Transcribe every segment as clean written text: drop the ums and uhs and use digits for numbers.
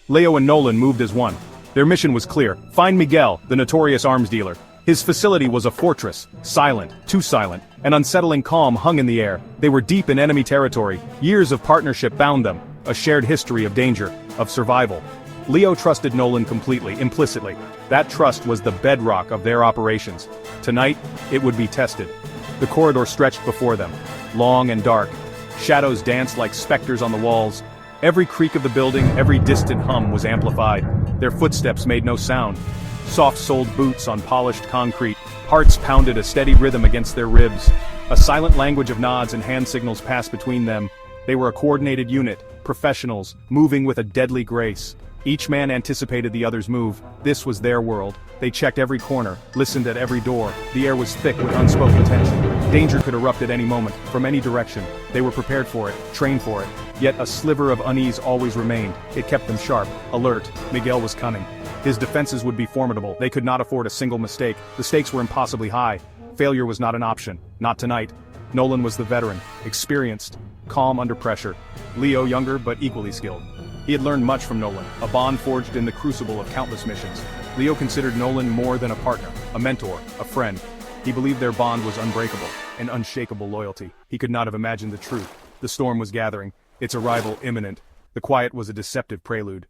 Leo and Nolan moved as one. Their mission was clear: find Miguel, the notorious arms dealer. His facility was a fortress, silent, too silent. An unsettling calm hung in the air. They were deep in enemy territory. Years of partnership bound them, a shared history of danger, of survival. Leo trusted Nolan completely, implicitly. That trust was the bedrock of their operations. Tonight, it would be tested. The corridor stretched before them, long and dark. Shadows danced like specters on the walls. Every creak of the building, every distant hum was amplified. Their footsteps made no sound. Soft-soled boots on polished concrete, hearts pounded a steady rhythm against their ribs. A silent language of nods and hand signals passed between them. They were a coordinated unit, professionals, moving with a deadly grace. Each man anticipated the other's move. This was their world. They checked every corner, listened at every door. The air was thick with unspoken tension. Danger could erupt at any moment, from any direction. They were prepared for it, trained for it. Yet a sliver of unease always remained. It kept them sharp, alert. Miguel was cunning. His defenses would be formidable. They could not afford a single mistake. The stakes were impossibly high. Failure was not an option. Not tonight. Nolan was the veteran, experienced, calm under pressure. Leo younger but equally skilled. He had learned much from Nolan, a bond forged in the crucible of countless missions. Leo considered Nolan more than a partner, a mentor, a friend. He believed their bond was unbreakable, an unshakable loyalty. He could not have imagined the truth. The storm was gathering, its arrival imminent. The quiet was a deceptive prelude.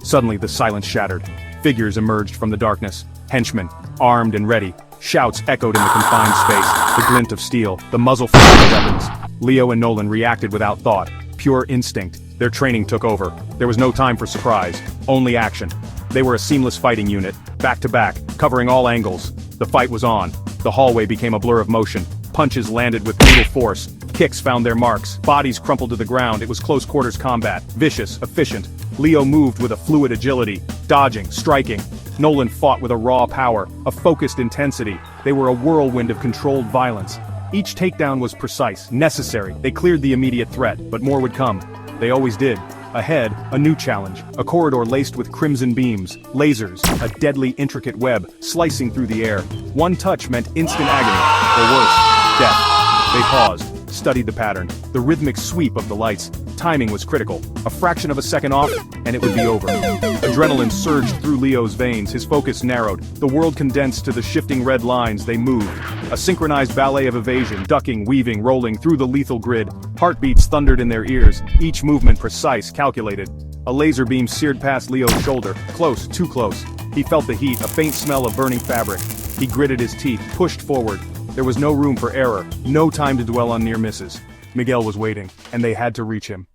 Suddenly the silence shattered. Figures emerged from the darkness. Henchmen, armed and ready. Shouts echoed in the confined space. The glint of steel, the muzzle flash of weapons. Leo and Nolan reacted without thought. Pure instinct. Their training took over. There was no time for surprise. Only action. They were a seamless fighting unit. Back to back, covering all angles. The fight was on. The hallway became a blur of motion. Punches landed with brutal force. Kicks found their marks. Bodies crumpled to the ground. It was close quarters combat. Vicious, efficient. Leo moved with a fluid agility. Dodging, striking. Nolan fought with a raw power, a focused intensity. They were a whirlwind of controlled violence. Each takedown was precise, necessary. They cleared the immediate threat, but more would come. They always did. Ahead, a new challenge. A corridor laced with crimson beams, lasers, a deadly intricate web, slicing through the air. One touch meant instant agony, or worse, death. They paused, studied the pattern, the rhythmic sweep of the lights. Timing was critical. A fraction of a second off, and it would be over. Adrenaline surged through Leo's veins, his focus narrowed. The world condensed to the shifting red lines they moved. A synchronized ballet of evasion, ducking, weaving, rolling through the lethal grid. Heartbeats thundered in their ears, each movement precise, calculated. A laser beam seared past Leo's shoulder, close, too close. He felt the heat, a faint smell of burning fabric. He gritted his teeth, pushed forward. There was no room for error, no time to dwell on near misses. Miguel was waiting, and they had to reach him.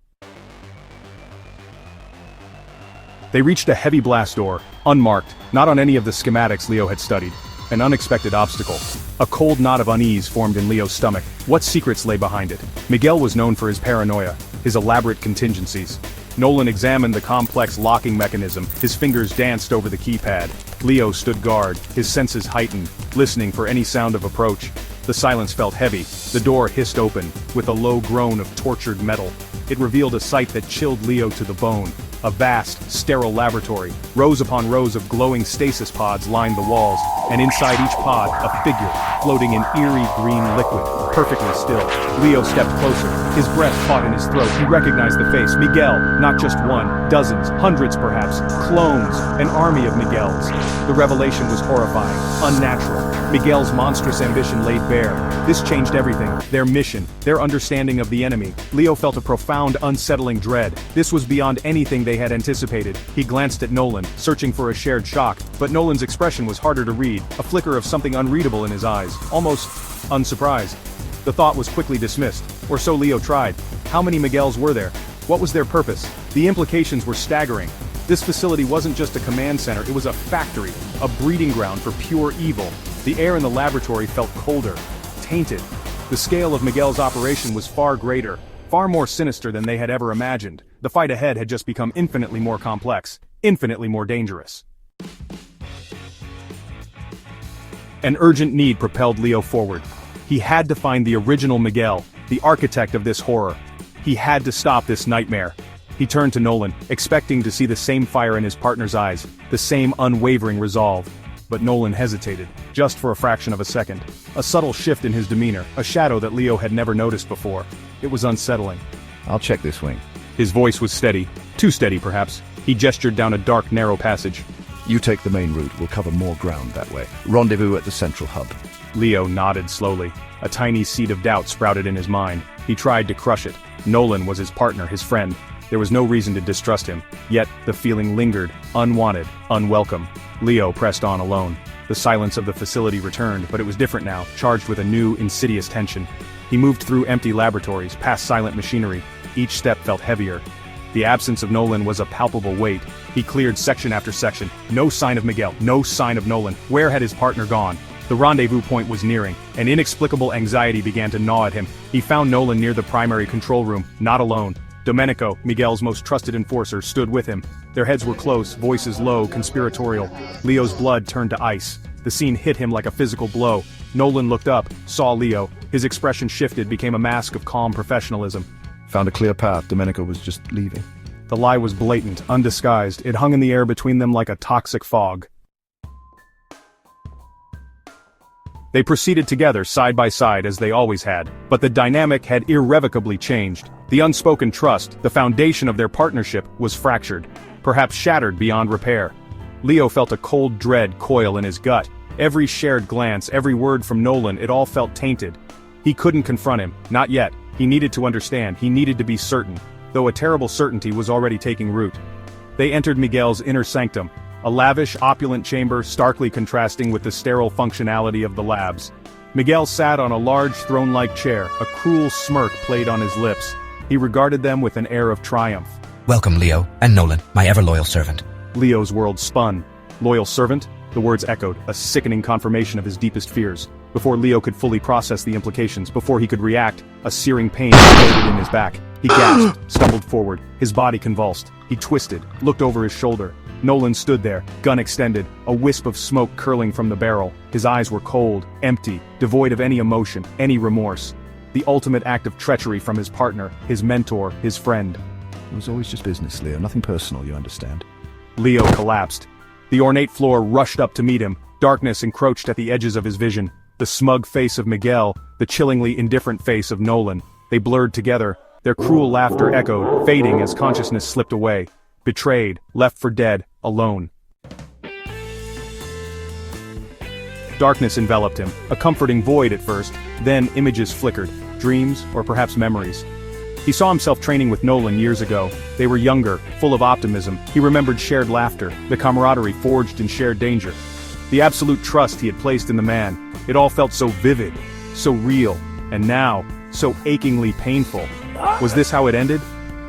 They reached a heavy blast door, unmarked, not on any of the schematics Leo had studied. An unexpected obstacle. A cold knot of unease formed in Leo's stomach. What secrets lay behind it? Miguel was known for his paranoia, his elaborate contingencies. Nolan examined the complex locking mechanism, his fingers danced over the keypad. Leo stood guard, his senses heightened, listening for any sound of approach. The silence felt heavy. The door hissed open, with a low groan of tortured metal. It revealed a sight that chilled Leo to the bone. A vast, sterile laboratory. Rows upon rows of glowing stasis pods lined the walls, and inside each pod, a figure, floating in eerie green liquid, perfectly still. Leo stepped closer, his breath caught in his throat. He recognized the face. Miguel, not just one, dozens, hundreds perhaps, clones, an army of Miguels. The revelation was horrifying, unnatural. Miguel's monstrous ambition laid bare. This changed everything. Their mission, their understanding of the enemy. Leo felt a profound, unsettling dread. This was beyond anything they had anticipated. He glanced at Nolan, searching for a shared shock, but Nolan's expression was harder to read, a flicker of something unreadable in his eyes, almost unsurprised. The thought was quickly dismissed, or so Leo tried. How many Miguels were there? What was their purpose? The implications were staggering. This facility wasn't just a command center, it was a factory, a breeding ground for pure evil. The air in the laboratory felt colder, tainted. The scale of Miguel's operation was far greater, far more sinister than they had ever imagined. The fight ahead had just become infinitely more complex, infinitely more dangerous. An urgent need propelled Leo forward. He had to find the original Miguel, the architect of this horror. He had to stop this nightmare. He turned to Nolan, expecting to see the same fire in his partner's eyes, the same unwavering resolve. But Nolan hesitated, just for a fraction of a second. A subtle shift in his demeanor, a shadow that Leo had never noticed before. It was unsettling. I'll check this wing. His voice was steady, too steady perhaps. He gestured down a dark, narrow passage. You take the main route, we'll cover more ground that way. Rendezvous at the central hub. Leo nodded slowly. A tiny seed of doubt sprouted in his mind. He tried to crush it. Nolan was his partner, his friend. There was no reason to distrust him. Yet, the feeling lingered, unwanted, unwelcome. Leo pressed on alone. The silence of the facility returned, but it was different now, charged with a new, insidious tension. He moved through empty laboratories, past silent machinery. Each step felt heavier. The absence of Nolan was a palpable weight. He cleared section after section. No sign of Miguel, no sign of Nolan. Where had his partner gone? The rendezvous point was nearing. An inexplicable anxiety began to gnaw at him. He found Nolan near the primary control room, not alone. Domenico, Miguel's most trusted enforcer, stood with him. Their heads were close, voices low, conspiratorial. Leo's blood turned to ice. The scene hit him like a physical blow. Nolan looked up, saw Leo. His expression shifted, became a mask of calm professionalism. Found a clear path, Domenico was just leaving. The lie was blatant, undisguised. It hung in the air between them like a toxic fog. They proceeded together, side by side, as they always had, but the dynamic had irrevocably changed. The unspoken trust, the foundation of their partnership, was fractured, perhaps shattered beyond repair. Leo felt a cold dread coil in his gut. Every shared glance, every word from Nolan, it all felt tainted. He couldn't confront him, not yet. He needed to understand, he needed to be certain, though a terrible certainty was already taking root. They entered Miguel's inner sanctum, a lavish, opulent chamber starkly contrasting with the sterile functionality of the labs. Miguel sat on a large throne-like chair, a cruel smirk played on his lips. He regarded them with an air of triumph. Welcome, Leo, and Nolan, my ever-loyal servant. Leo's world spun. Loyal servant? The words echoed, a sickening confirmation of his deepest fears. Before Leo could fully process the implications, before he could react, a searing pain exploded in his back. He gasped, stumbled forward, his body convulsed. He twisted, looked over his shoulder. Nolan stood there, gun extended, a wisp of smoke curling from the barrel. His eyes were cold, empty, devoid of any emotion, any remorse. The ultimate act of treachery from his partner, his mentor, his friend. It was always just business, Leo, nothing personal, you understand. Leo collapsed. The ornate floor rushed up to meet him. Darkness encroached at the edges of his vision. The smug face of Miguel, the chillingly indifferent face of Nolan. They blurred together. Their cruel laughter echoed, fading as consciousness slipped away. Betrayed, left for dead, alone. Darkness enveloped him, a comforting void at first, then images flickered, dreams, or perhaps memories. He saw himself training with Nolan years ago. They were younger, full of optimism. He remembered shared laughter, the camaraderie forged in shared danger. The absolute trust he had placed in the man. It all felt so vivid, so real, and now, so achingly painful. Was this how it ended?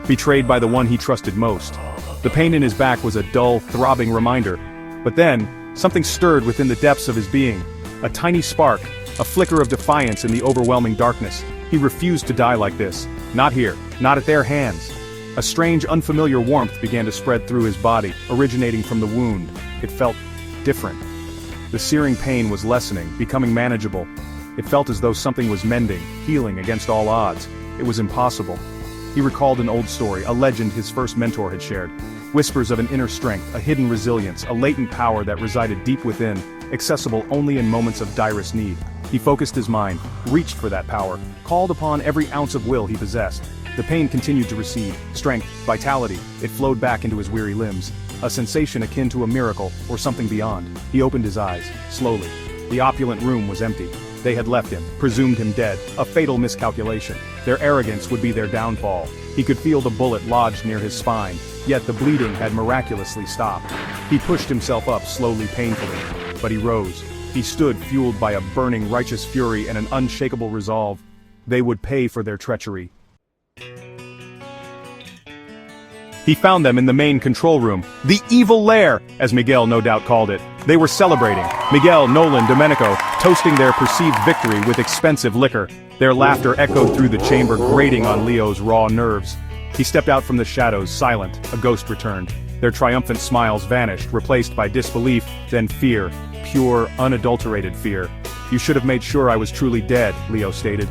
Betrayed by the one he trusted most. The pain in his back was a dull, throbbing reminder. But then, something stirred within the depths of his being. A tiny spark, a flicker of defiance in the overwhelming darkness. He refused to die like this. Not here, not at their hands. A strange, unfamiliar warmth began to spread through his body, originating from the wound. It felt different. The searing pain was lessening, becoming manageable. It felt as though something was mending, healing against all odds. It was impossible. He recalled an old story, a legend his first mentor had shared. Whispers of an inner strength, a hidden resilience, a latent power that resided deep within, accessible only in moments of direst need. He focused his mind, reached for that power, called upon every ounce of will he possessed. The pain continued to recede, strength, vitality, it flowed back into his weary limbs. A sensation akin to a miracle, or something beyond. He opened his eyes, slowly. The opulent room was empty. They had left him, presumed him dead, a fatal miscalculation. Their arrogance would be their downfall. He could feel the bullet lodged near his spine, yet the bleeding had miraculously stopped. He pushed himself up slowly, painfully, but he rose. He stood fueled by a burning righteous fury and an unshakable resolve. They would pay for their treachery. He found them in the main control room, the evil lair, as Miguel no doubt called it. They were celebrating, Miguel, Nolan, Domenico, toasting their perceived victory with expensive liquor. Their laughter echoed through the chamber, grating on Leo's raw nerves. He stepped out from the shadows, silent, a ghost returned. Their triumphant smiles vanished, replaced by disbelief, then fear, pure, unadulterated fear. "You should have made sure I was truly dead," Leo stated.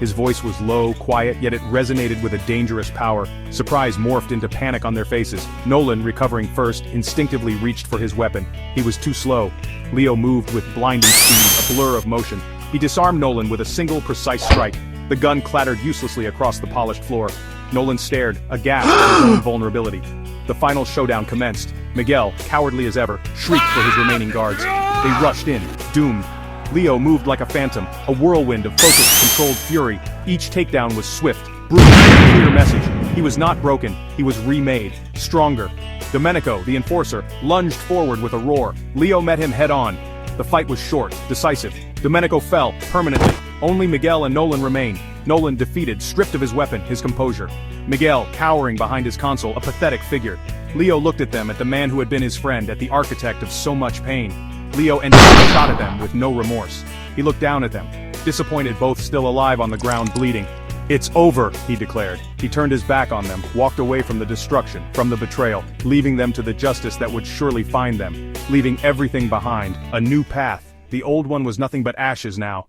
His voice was low, quiet, yet it resonated with a dangerous power. Surprise morphed into panic on their faces. Nolan, recovering first, instinctively reached for his weapon. He was too slow. Leo moved with blinding speed, a blur of motion. He disarmed Nolan with a single precise strike. The gun clattered uselessly across the polished floor. Nolan stared, aghast at his own vulnerability. The final showdown commenced. Miguel, cowardly as ever, shrieked for his remaining guards. They rushed in, doomed. Leo moved like a phantom, a whirlwind of focused, controlled fury. Each takedown was swift, brutal, a clear message. He was not broken, he was remade, stronger. Domenico, the enforcer, lunged forward with a roar. Leo met him head-on. The fight was short, decisive. Domenico fell, permanently. Only Miguel and Nolan remained. Nolan defeated, stripped of his weapon, his composure. Miguel, cowering behind his console, a pathetic figure. Leo looked at them, at the man who had been his friend, at the architect of so much pain. Leo ended a shot at them with no remorse. He looked down at them, disappointed, both still alive on the ground bleeding. "It's over," he declared. He turned his back on them, walked away from the destruction, from the betrayal, leaving them to the justice that would surely find them, leaving everything behind, a new path. The old one was nothing but ashes now.